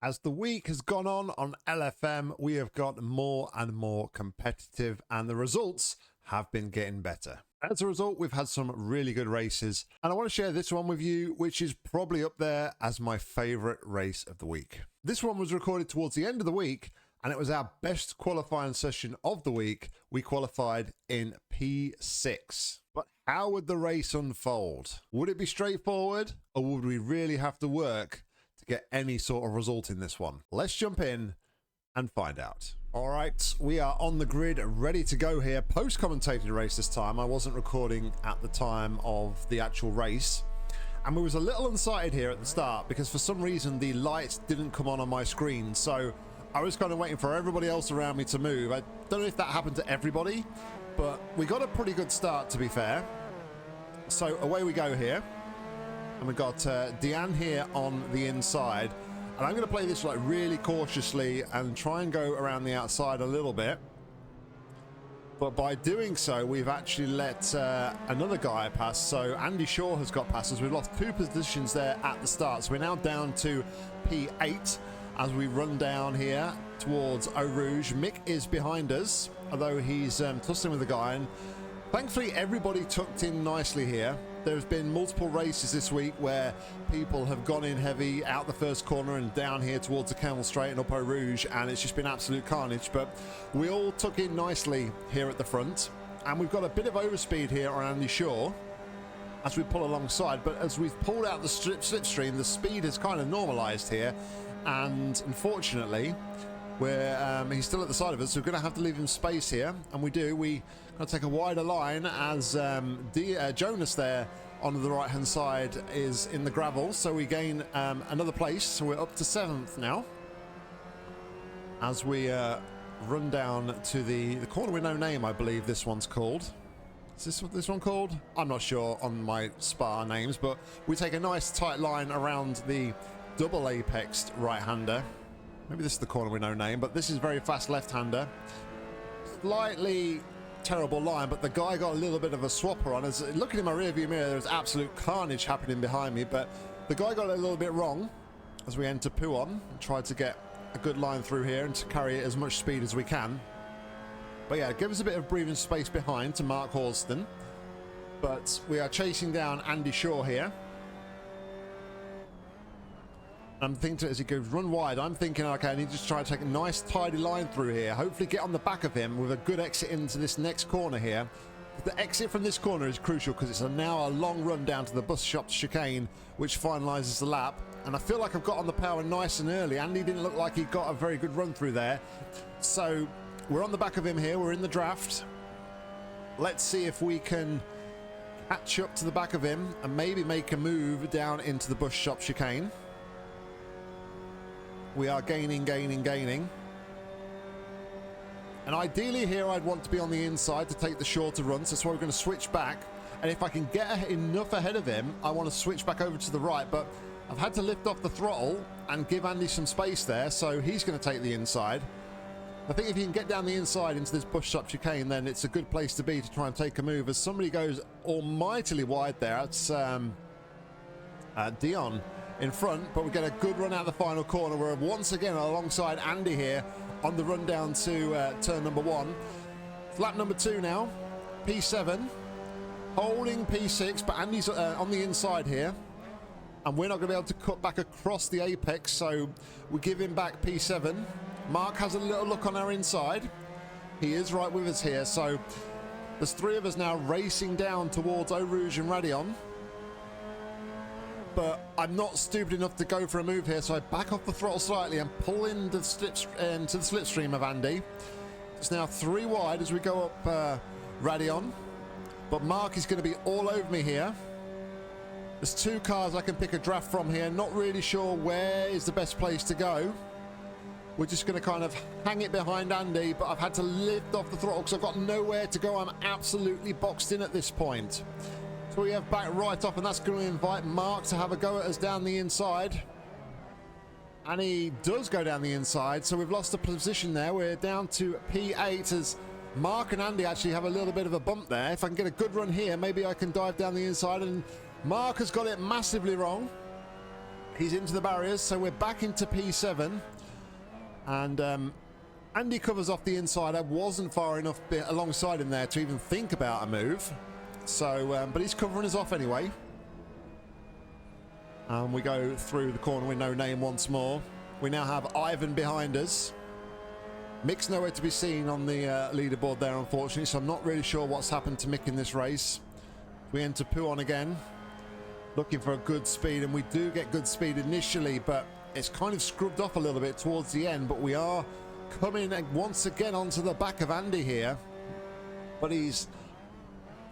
As the week has gone on LFM, we have got more and more competitive, and the results have been getting better. As a result, we've had some really good races, and I want to share this one with you, which is probably up there as my favorite race of the week. This one was recorded towards the end of the week, and it was our best qualifying session of the week. We qualified in P6. But how would the race unfold? Would it be straightforward, or would we really have to work to get any sort of result in this one? Let's jump in and find out. All right, we are on the grid, ready to go here. Post-commentated race this time. I wasn't recording at the time of the actual race. And we was a little unsighted here at the start because for some reason the lights didn't come on my screen. So I was kind of waiting for everybody else around me to move. I don't know if that happened to everybody, but we got a pretty good start, to be fair. So away we go here. And we've got Deanne here on the inside. And I'm going to play this like really cautiously and try and go around the outside a little bit. But by doing so, we've actually let another guy pass. So Andy Shaw has got passes. We've lost 2 positions there at the start. So we're now down to P8 as we run down here towards Eau Rouge. Mick is behind us, although he's tussling with the guy. And thankfully, everybody tucked in nicely here. There's been multiple races this week where people have gone in heavy out the first corner and down here towards the Camel Straight and up Eau Rouge, and it's just been absolute carnage. But we all tuck in nicely here at the front, and we've got a bit of overspeed here on Andy Shaw as we pull alongside. But as we've pulled out the slipstream, the speed has kind of normalized here, and unfortunately he's still at the side of us, so we're going to have to leave him space here, and we do. We going to take a wider line as Jonas there on the right hand side is in the gravel, so we gain another place, so we're up to 7th now as we run down to the corner with no name. I believe this one's called. Is this what this one called? I'm not sure on my Spa names, but we take a nice tight line around the double apexed right-hander. Maybe this is the corner with no name, but this is very fast left-hander. Slightly terrible line, but the guy got a little bit of a swapper on. As looking in my rearview mirror, there's absolute carnage happening behind me, but the guy got it a little bit wrong as we enter Puon and tried to get a good line through here and to carry it as much speed as we can. But yeah, give us a bit of breathing space behind to Mark Horston. But we are chasing down Andy Shaw here. I'm thinking as he goes run wide, I'm thinking, okay, I need to try to take a nice tidy line through here. Hopefully get on the back of him with a good exit into this next corner here. The exit from this corner is crucial because it's now a long run down to the bus shop chicane, which finalises the lap. And I feel like I've got on the power nice and early. Andy didn't look like he got a very good run through there. So we're on the back of him here. We're in the draft. Let's see if we can catch up to the back of him and maybe make a move down into the bus shop chicane. We are gaining. And ideally here I'd want to be on the inside to take the shorter runs. That's why we're going to switch back. And if I can get enough ahead of him, I want to switch back over to the right. But I've had to lift off the throttle and give Andy some space there. So he's going to take the inside. I think if you can get down the inside into this bush shop chicane, then it's a good place to be to try and take a move. As somebody goes almightily wide there, it's Dion in front, but we get a good run out the final corner. We're once again alongside Andy here on the run down to turn number 1. It's lap number 2 now, P7, holding P6, but Andy's on the inside here, and we're not going to be able to cut back across the apex, so we give him back P7. Mark has a little look on our inside. He is right with us here, so there's 3 of us now racing down towards Eau Rouge and Radion. But I'm not stupid enough to go for a move here, so I back off the throttle slightly and pull into the slipstream of Andy. It's now 3 wide as we go up Radion, but Mark is going to be all over me here. There's 2 cars I can pick a draft from here. Not really sure where is the best place to go. We're just going to kind of hang it behind Andy, but I've had to lift off the throttle because I've got nowhere to go. I'm absolutely boxed in at this point. So we have back right off, and that's going to invite Mark to have a go at us down the inside. And he does go down the inside, so we've lost a position there. We're down to P8 as Mark and Andy actually have a little bit of a bump there. If I can get a good run here, maybe I can dive down the inside, and Mark has got it massively wrong. He's into the barriers, so we're back into P7. And Andy covers off the inside. I wasn't far enough alongside him there to even think about a move. So, but he's covering us off anyway. And we go through the corner with no name once more. We now have Ivan behind us. Mick's nowhere to be seen on the leaderboard there, unfortunately, so I'm not really sure what's happened to Mick in this race. We enter Puon again, looking for a good speed, and we do get good speed initially, but it's kind of scrubbed off a little bit towards the end. But we are coming once again onto the back of Andy here, but he's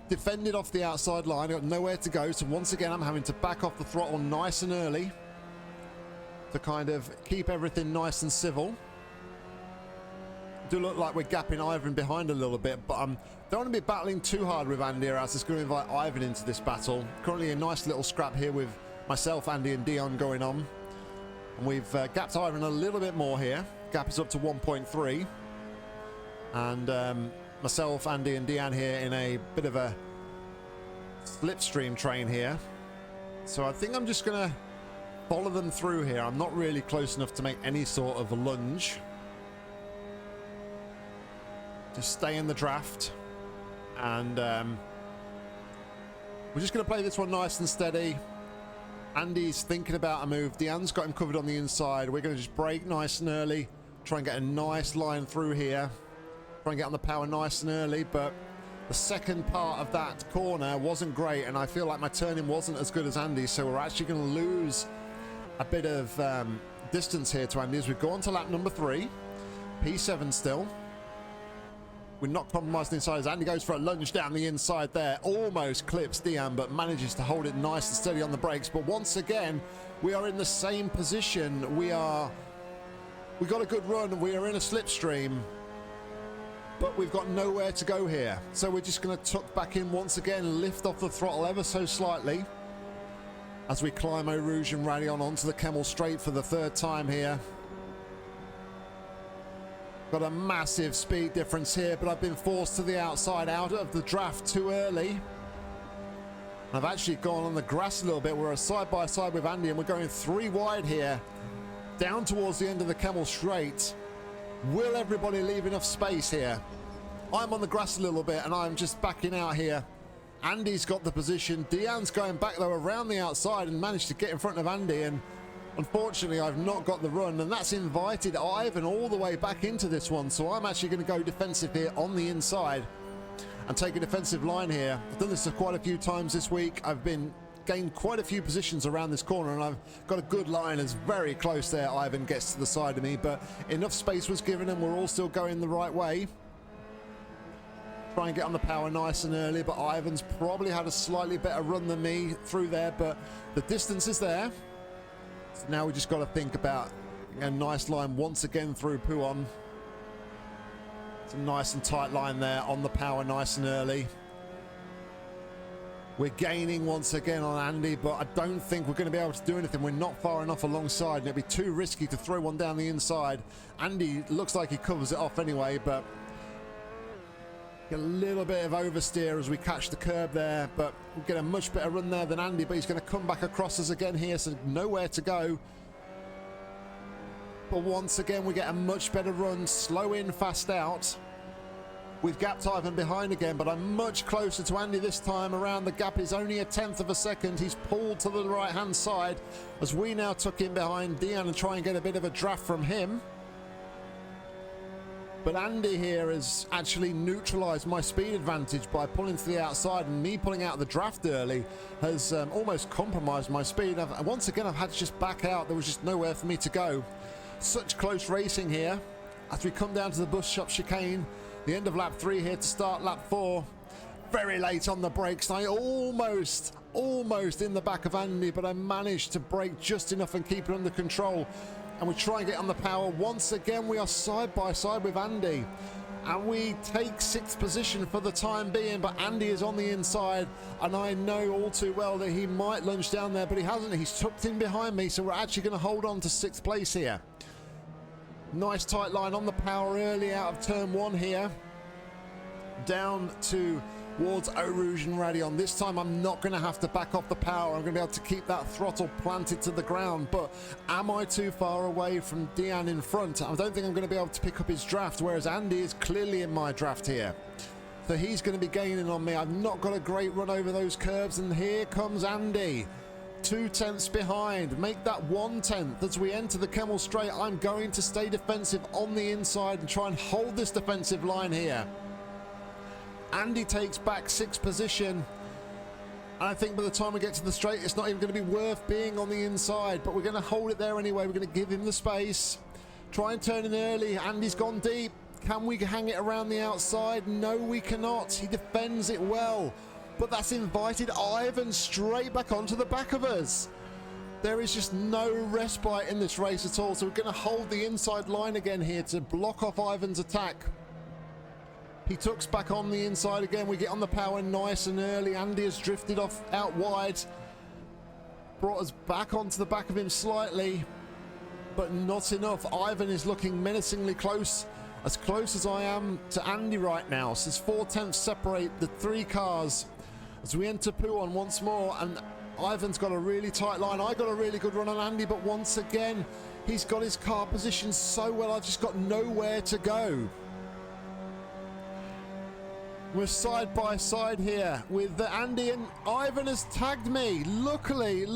defended off the outside line, got nowhere to go, so once again I'm having to back off the throttle nice and early to kind of keep everything nice and civil. Do look like we're gapping Ivan behind a little bit, but don't want to be battling too hard with Andy, or else it's going to invite Ivan into this battle. Currently a nice little scrap here with myself, Andy and Dion going on, and we've gapped Ivan a little bit more here. Gap is up to 1.3, and myself, Andy and Dion here in a bit of a slipstream train here, so I think I'm just going to follow them through here. I'm not really close enough to make any sort of a lunge. Just stay in the draft, and we're just going to play this one nice and steady. Andy's thinking about a move. Deanne's got him covered on the inside. We're going to just brake nice and early, try and get a nice line through here, try and get on the power nice and early. But the second part of that corner wasn't great, and I feel like my turning wasn't as good as Andy's, so we're actually going to lose a bit of distance here to Andy as we go on to lap number 3, P7 still. We're not compromising inside as Andy goes for a lunge down the inside there. Almost clips Dion, but manages to hold it nice and steady on the brakes. But once again, we are in the same position. We got a good run. We are in a slipstream, but we've got nowhere to go here. So we're just going to tuck back in once again, lift off the throttle ever so slightly as we climb Eau Rouge and rally onto the Kemmel Straight for the 3rd time here. Got a massive speed difference here, but I've been forced to the outside out of the draft too early. I've actually gone on the grass a little bit. We're side by side with Andy, and we're going 3 wide here, down towards the end of the Kemmel Straight. Will everybody leave enough space here? I'm on the grass a little bit, and I'm just backing out here. Andy's got the position. Deanne's going back, though, around the outside and managed to get in front of Andy, and unfortunately, I've not got the run, and that's invited Ivan all the way back into this one. So I'm actually going to go defensive here on the inside and take a defensive line here. I've done this quite a few times this week. I've gained quite a few positions around this corner, and I've got a good line. It's very close there. Ivan gets to the side of me, but enough space was given, and we're all still going the right way. Try and get on the power nice and early, but Ivan's probably had a slightly better run than me through there, but the distance is there. So now we just got to think about a nice line once again through Puon. It's a nice and tight line there on the power nice and early. We're gaining once again on Andy, but I don't think we're going to be able to do anything. We're not far enough alongside, and it'd be too risky to throw one down the inside. Andy looks like he covers it off anyway, but get a little bit of oversteer as we catch the curb there, but we get a much better run there than Andy, but he's going to come back across us again here, so nowhere to go. But once again, we get a much better run, slow in, fast out. We've gapped Ivan behind again, but I'm much closer to Andy this time around. The gap is only 1/10 of a second. He's pulled to the right-hand side as we now tuck in behind Dion and try and get a bit of a draft from him. But Andy here has actually neutralized my speed advantage by pulling to the outside, and me pulling out of the draft early has almost compromised my speed. Once again, I've had to just back out. There was just nowhere for me to go. Such close racing here as we come down to the bus shop chicane. The end of lap 3 here to start lap 4. Very late on the brakes. I almost in the back of Andy, but I managed to brake just enough and keep it under control. And we try and get on the power. Once again, we are side by side with Andy, and we take 6th position for the time being, but Andy is on the inside, and I know all too well that he might lunge down there, but he hasn't. He's tucked in behind me, so we're actually going to hold on to 6th place here. Nice tight line on the power early out of turn 1 here, down to towards Eau Rouge and Radion. This time I'm not going to have to back off the power. I'm going to be able to keep that throttle planted to the ground. But am I too far away from Dean in front? I don't think I'm going to be able to pick up his draft, whereas Andy is clearly in my draft here. So he's going to be gaining on me. I've not got a great run over those curves, and here comes Andy. 2 tenths behind. Make that 1 tenth as we enter the Kemmel Straight. I'm going to stay defensive on the inside and try and hold this defensive line here. Andy takes back 6th position. And I think by the time we get to the straight, it's not even going to be worth being on the inside, but we're going to hold it there anyway. We're going to give him the space. Try and turn in early. Andy's gone deep. Can we hang it around the outside? No, we cannot. He defends it well. But that's invited Ivan straight back onto the back of us. There is just no respite in this race at all. So we're going to hold the inside line again here to block off Ivan's attack. He tucks back on the inside again. We get on the power nice and early. Andy has drifted off out wide. Brought us back onto the back of him slightly, but not enough. Ivan is looking menacingly close. As close as I am to Andy right now. So there's 4 tenths separate the 3 cars. As we enter Pouhon once more, and Ivan's got a really tight line. I got a really good run on Andy, but once again, he's got his car positioned so well, I've just got nowhere to go. We're side by side here with Andy, and Ivan has tagged me. Luckily,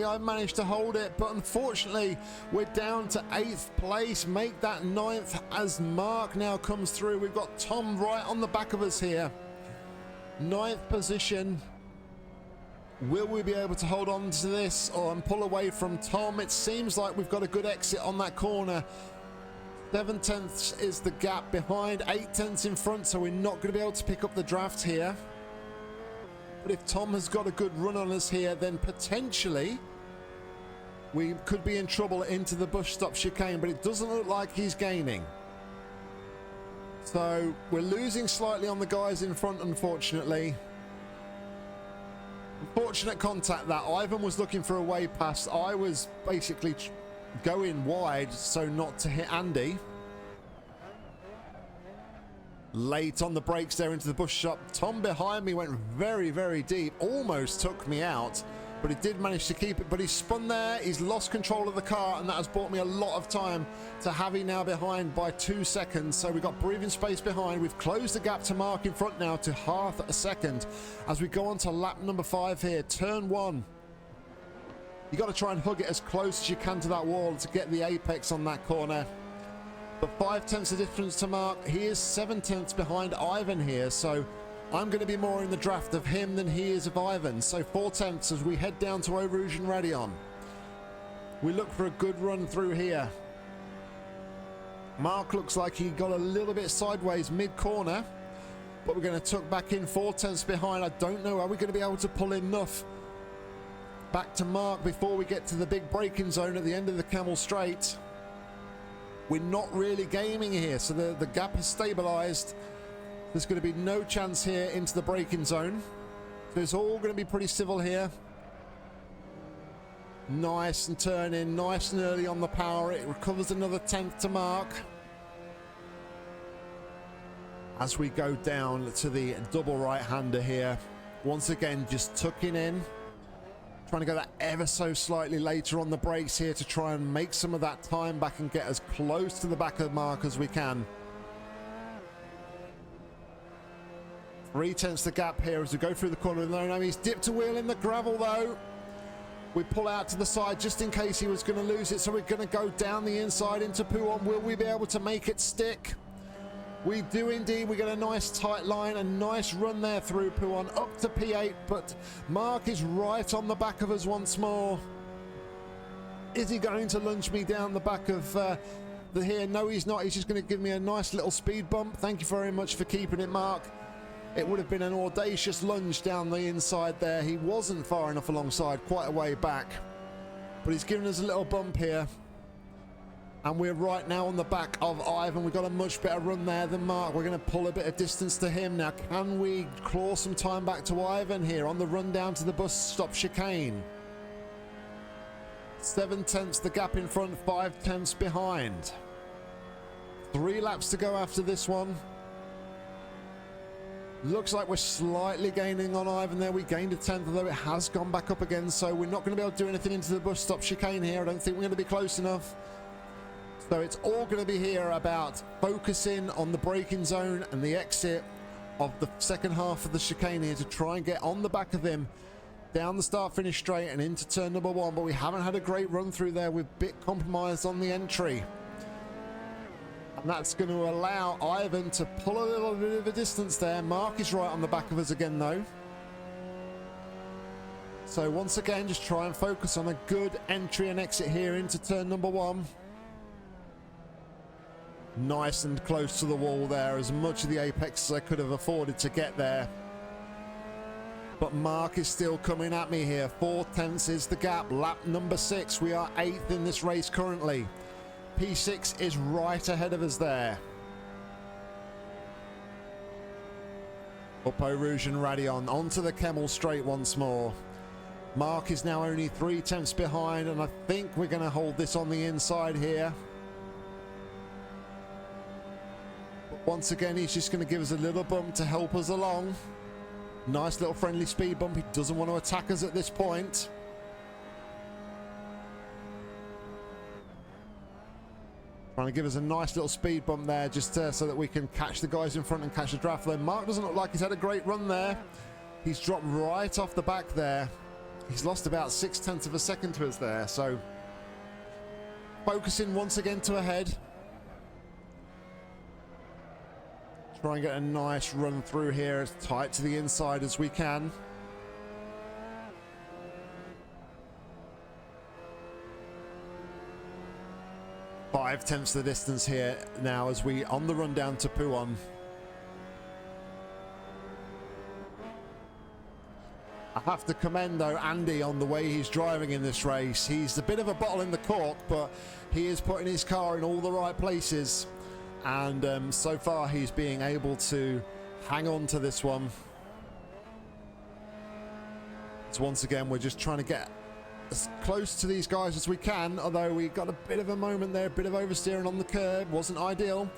I managed to hold it, but unfortunately, we're down to 8th place. Make that 9th as Mark now comes through. We've got Tom right on the back of us here. 9th position. Will we be able to hold on to this and pull away from Tom? It seems like we've got a good exit on that corner. 7 tenths is the gap behind, 8 tenths in front, so we're not going to be able to pick up the draft here. But if Tom has got a good run on us here, then potentially we could be in trouble into the bush stop chicane, but it doesn't look like he's gaining. So we're losing slightly on the guys in front, unfortunately. Unfortunate contact that. Ivan was looking for a way past. I was basically going wide so not to hit Andy. Late on the brakes there into the bush stop. Tom behind me went very deep, almost took me out, but he did manage to keep it. But he spun there, he's lost control of the car, and that has bought me a lot of time. To Javi now behind by 2 seconds, so we've got breathing space behind. We've closed the gap to Mark in front now to half a second as we go on to lap number 5 here. Turn 1. You got to try and hug it as close as you can to that wall to get the apex on that corner. But 5 tenths of difference to Mark. He is 7 tenths behind Ivan here, so I'm going to be more in the draft of him than he is of Ivan. So 4 tenths as we head down to Eau Rouge and Radion. We look for a good run through here. Mark looks like he got a little bit sideways mid-corner, but we're going to tuck back in 4 tenths behind. I don't know, are we going to be able to pull enough back to Mark before we get to the big braking zone at the end of the Kemmel Straight? We're not really gaming here, so the gap has stabilized. There's going to be no chance here into the braking zone. So it's all going to be pretty civil here. Nice and turning, nice and early on the power. It recovers another 10th to Mark. As we go down to the double right-hander here. Once again, just tucking in. Trying to go that ever so slightly later on the brakes here to try and make some of that time back and get as close to the back of Mark as we can. 3 tenths the gap here as we go through the corner. No, he's dipped a wheel in the gravel though. We pull out to the side just in case he was going to lose it. So we're going to go down the inside into Pouhon. Will we be able to make it stick? We do indeed. We get a nice tight line, a nice run there through Pouhon up to P8, but Mark is right on the back of us once more. Is he going to lunge me down the back of the here? No, he's not. He's just going to give me a nice little speed bump. Thank you very much for keeping it, Mark. It would have been an audacious lunge down the inside there. He wasn't far enough alongside, quite a way back, but he's given us a little bump here. And we're right now on the back of Ivan. We've got a much better run there than Mark. We're going to pull a bit of distance to him now. Can we claw some time back to Ivan here on the run down to the bus stop chicane? 7 tenths the gap in front, 5 tenths behind. 3 laps to go after this one. Looks like we're slightly gaining on Ivan there. We gained a tenth, although it has gone back up again, so we're not going to be able to do anything into the bus stop chicane here. I don't think we're going to be close enough. So it's all going to be here about focusing on the braking zone and the exit of the second half of the chicane here to try and get on the back of him down the start finish straight and into turn number 1. But we haven't had a great run through there. We've a bit compromised on the entry, and that's going to allow Ivan to pull a little bit of a distance there. Mark is right on the back of us again though. So once again, just try and focus on a good entry and exit here into turn number 1. Nice and close to the wall there, as much of the apex as I could have afforded to get there. But Mark is still coming at me here. 4 tenths is the gap. Lap number 6. We are 8th in this race currently. P6 is right ahead of us there. Up Eau Rouge and Radion onto the Kemmel straight once more. Mark is now only 3 tenths behind, and I think we're going to hold this on the inside here. But once again, he's just going to give us a little bump to help us along. Nice little friendly speed bump. He doesn't want to attack us at this point. Trying to give us a nice little speed bump there, just so that we can catch the guys in front and catch the draft. Though Mark doesn't look like he's had a great run there. He's dropped right off the back there. He's lost about 6 tenths of a second to us there. So focusing once again to ahead. Try and get a nice run through here, as tight to the inside as we can. Five tenths the distance here now as we on the run down to Pouhon. I have to commend though Andy on the way he's driving in this race. He's a bit of a bottle in the cork, but he is putting his car in all the right places. And so far he's being able to hang on to this one. So once again, we're just trying to get as close to these guys as we can, although we got a bit of a moment there, a bit of oversteering on the curb, wasn't ideal.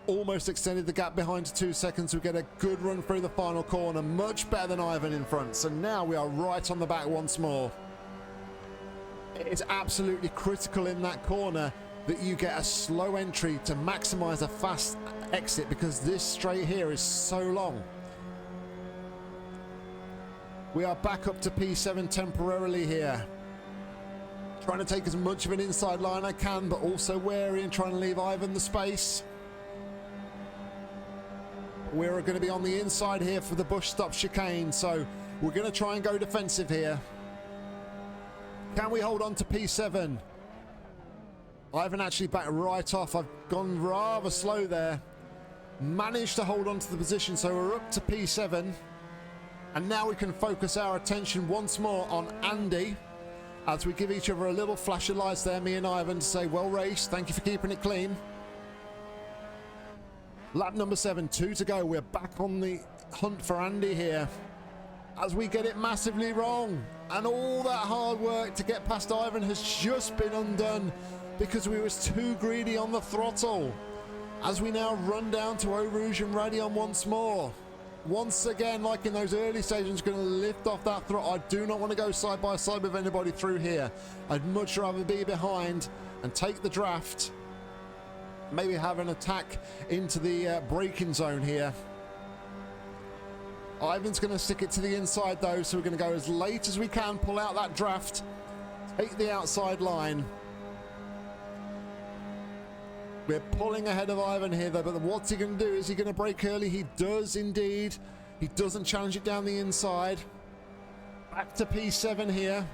Almost extended the gap behind to 2 seconds. We get a good run through the final corner, much better than Ivan in front. So now we are right on the back once more. It's absolutely critical in that corner that you get a slow entry to maximize a fast exit, because this straight here is so long. We are back up to P7 temporarily here. Trying to take as much of an inside line I can, but also wary and trying to leave Ivan the space. We're going to be on the inside here for the bush stop chicane, so we're going to try and go defensive here. Can we hold on to P7? Ivan actually backed right off. I've gone rather slow there. Managed to hold on to the position, so we're up to P7. And now we can focus our attention once more on Andy, as we give each other a little flash of lights there, me and Ivan, to say, well raced, thank you for keeping it clean. Lap number 7, 2 to go. We're back on the hunt for Andy here, as we get it massively wrong. And all that hard work to get past Ivan has just been undone because we was too greedy on the throttle. As we now run down to Eau Rouge and Radion once more. Once again, like in those early stages, going to lift off that throttle. I do not want to go side by side with anybody through here. I'd much rather be behind and take the draft. Maybe have an attack into the braking zone here. Ivan's going to stick it to the inside though, so we're going to go as late as we can, pull out that draft, take the outside line. We're pulling ahead of Ivan here though, but what's he going to do? Is he going to brake early? He does indeed. He doesn't challenge it down the inside. Back to P7 here.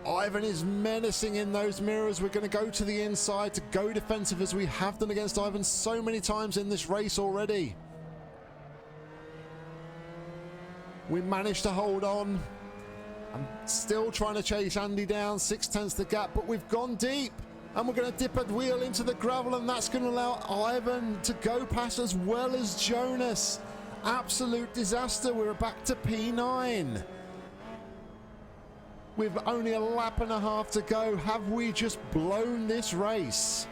Ivan is menacing in those mirrors. We're going to go to the inside to go defensive, as we have done against Ivan so many times in this race already. We managed to hold on. I'm still trying to chase Andy down, 6 tenths the gap, but we've gone deep, and we're going to dip a wheel into the gravel, and that's going to allow Ivan to go past as well as Jonas. Absolute disaster. We're back to P9. With only a lap and a half to go, have we just blown this race?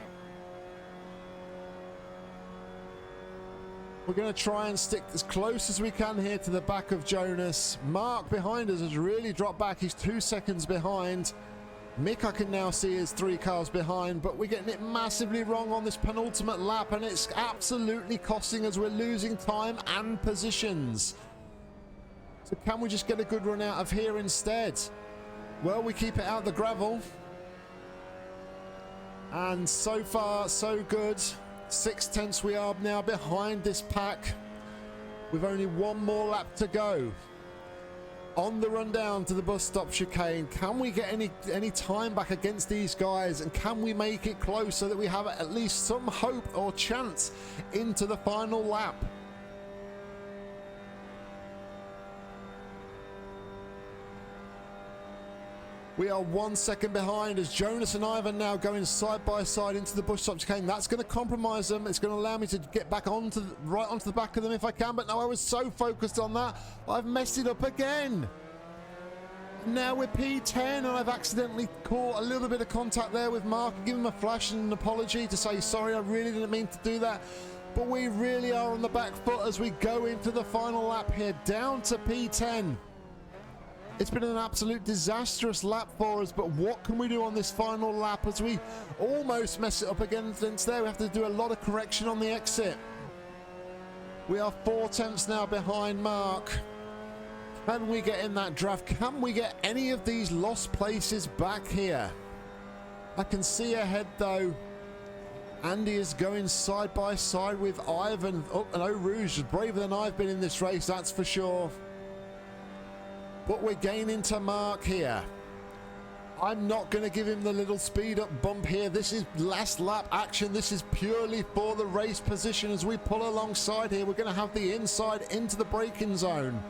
We're going to try and stick as close as we can here to the back of Jonas. Mark behind us has really dropped back. He's 2 seconds behind. Mick, I can now see, is 3 cars behind, but we're getting it massively wrong on this penultimate lap, and it's absolutely costing us. We're losing time and positions. So can we just get a good run out of here instead? Well, we keep it out the gravel. And so far, so good. 6/10 we are now behind this pack. With only one more lap to go. On the run down to the bus stop chicane, can we get any time back against these guys? And can we make it close so that we have at least some hope or chance into the final lap? We are 1 second behind as Jonas and Ivan now going side by side into the bush stop chicane. That's going to compromise them. It's going to allow me to get back right onto the back of them if I can. But no, I was so focused on that, I've messed it up again. Now we're P10 and I've accidentally caught a little bit of contact there with Mark. Give him a flash and an apology to say, sorry, I really didn't mean to do that. But we really are on the back foot as we go into the final lap here, down to P10. It's been an absolute disastrous lap for us, but what can we do on this final lap as we almost mess it up again since there? We have to do a lot of correction on the exit. We are 4/10 now behind Mark. Can we get in that draft? Can we get any of these lost places back here? I can see ahead though. Andy is going side by side with Ivan. Oh, and Eau Rouge is braver than I've been in this race, that's for sure. But we're gaining to Mark here. I'm not going to give him the little speed up bump here. This is last lap action. This is purely for the race position as we pull alongside here. We're going to have the inside into the braking zone.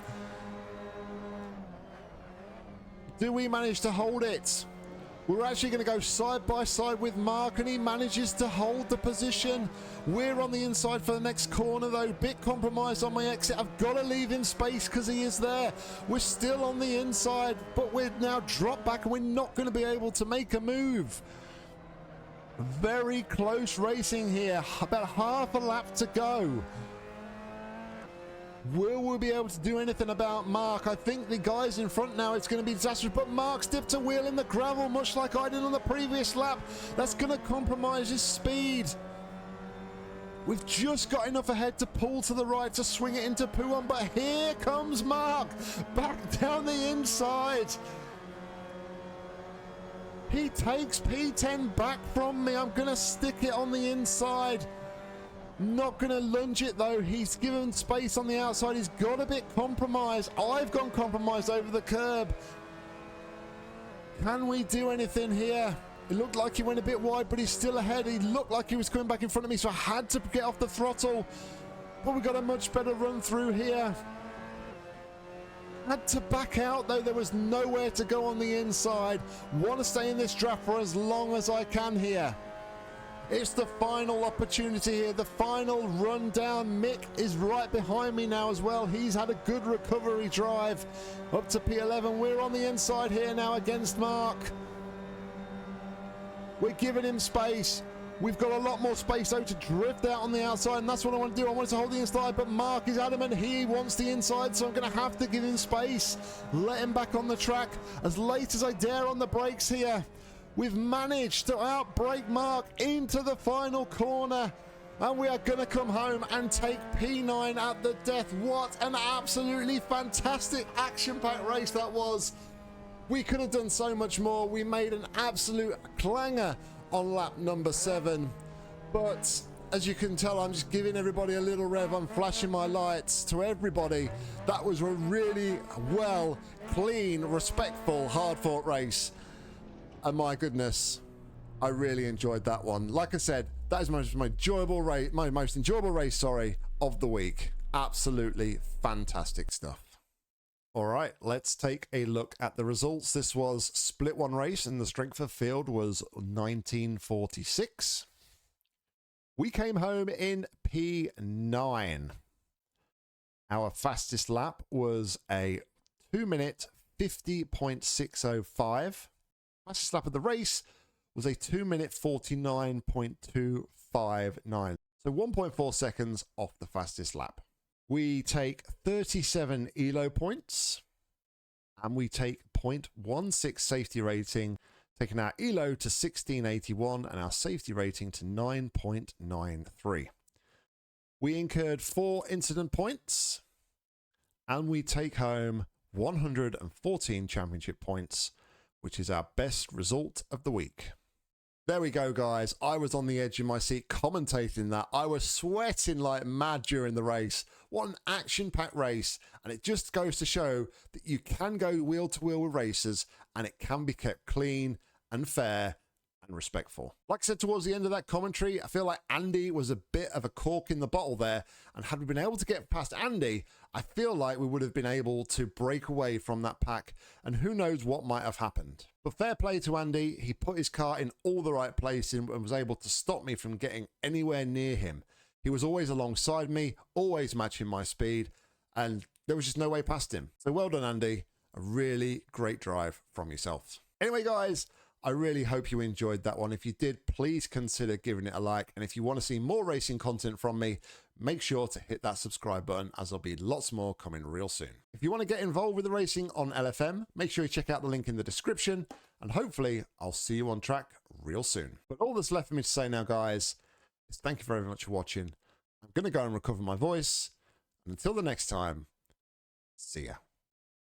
Do we manage to hold it? We're actually going to go side by side with Mark and he manages to hold the position. We're on the inside for the next corner though. Bit compromised on my exit. I've got to leave him space because he is there. We're still on the inside, but we're now dropped back and we're not going to be able to make a move. Very close racing here. About half a lap to go. Will we be able to do anything about Mark? I think the guys in front now, it's going to be disastrous, but Mark's dipped a wheel in the gravel, much like I did on the previous lap. That's going to compromise his speed. We've just got enough ahead to pull to the right to swing it into P1, but here comes Mark, back down the inside. He takes P10 back from me. I'm going to stick it on the inside. Not going to lunge it though. He's given space on the outside. He's got a bit compromised. I've gone compromised over the curb. Can we do anything here? It looked like he went a bit wide, but he's still ahead. He looked like he was coming back in front of me, so I had to get off the throttle. But we got a much better run through here. Had to back out though. There was nowhere to go on the inside. Want to stay in this draft for as long as I can here. It's the final opportunity here, the final run down. Mick is right behind me now as well. He's had a good recovery drive up to P11. We're on the inside here now against Mark. We're giving him space. We've got a lot more space though to drift out on the outside, and that's what I want to do. I want to hold the inside, but Mark is adamant he wants the inside, so I'm going to have to give him space. Let him back on the track as late as I dare on the brakes here. We've managed to outbrake Mark into the final corner, and we are going to come home and take P9 at the death. What an absolutely fantastic action-packed race that was. We could have done so much more. We made an absolute clanger on lap number 7, but as you can tell, I'm just giving everybody a little rev. I'm flashing my lights to everybody. That was a really well, clean, respectful, hard-fought race. And my goodness, I really enjoyed that one. Like I said, that is my most enjoyable race, of the week. Absolutely fantastic stuff. All right, let's take a look at the results. This was split one race and the strength of field was 1946. We came home in P9. Our fastest lap was a 2-minute 50.605. Fastest lap of the race was a 2-minute 49.259. So 1.4 seconds off the fastest lap. We take 37 ELO points and we take 0.16 safety rating, taking our ELO to 1681 and our safety rating to 9.93. We incurred 4 incident points and we take home 114 championship points, which is our best result of the week. There we go, guys. I was on the edge of my seat commentating that. I was sweating like mad during the race. What an action-packed race. And it just goes to show that you can go wheel to wheel with racers and it can be kept clean and fair and respectful. Like I said towards the end of that commentary, I feel like Andy was a bit of a cork in the bottle there. And had we been able to get past Andy, I feel like we would have been able to break away from that pack. And who knows what might have happened. But fair play to Andy. He put his car in all the right places and was able to stop me from getting anywhere near him. He was always alongside me, always matching my speed. And there was just no way past him. So well done, Andy. A really great drive from yourself. Anyway, guys, I really hope you enjoyed that one. If you did, please consider giving it a like. And if you want to see more racing content from me, make sure to hit that subscribe button, as there'll be lots more coming real soon. If you want to get involved with the racing on LFM, make sure you check out the link in the description. And hopefully I'll see you on track real soon. But all that's left for me to say now, guys, is thank you very much for watching. I'm going to go and recover my voice. And until the next time, see ya.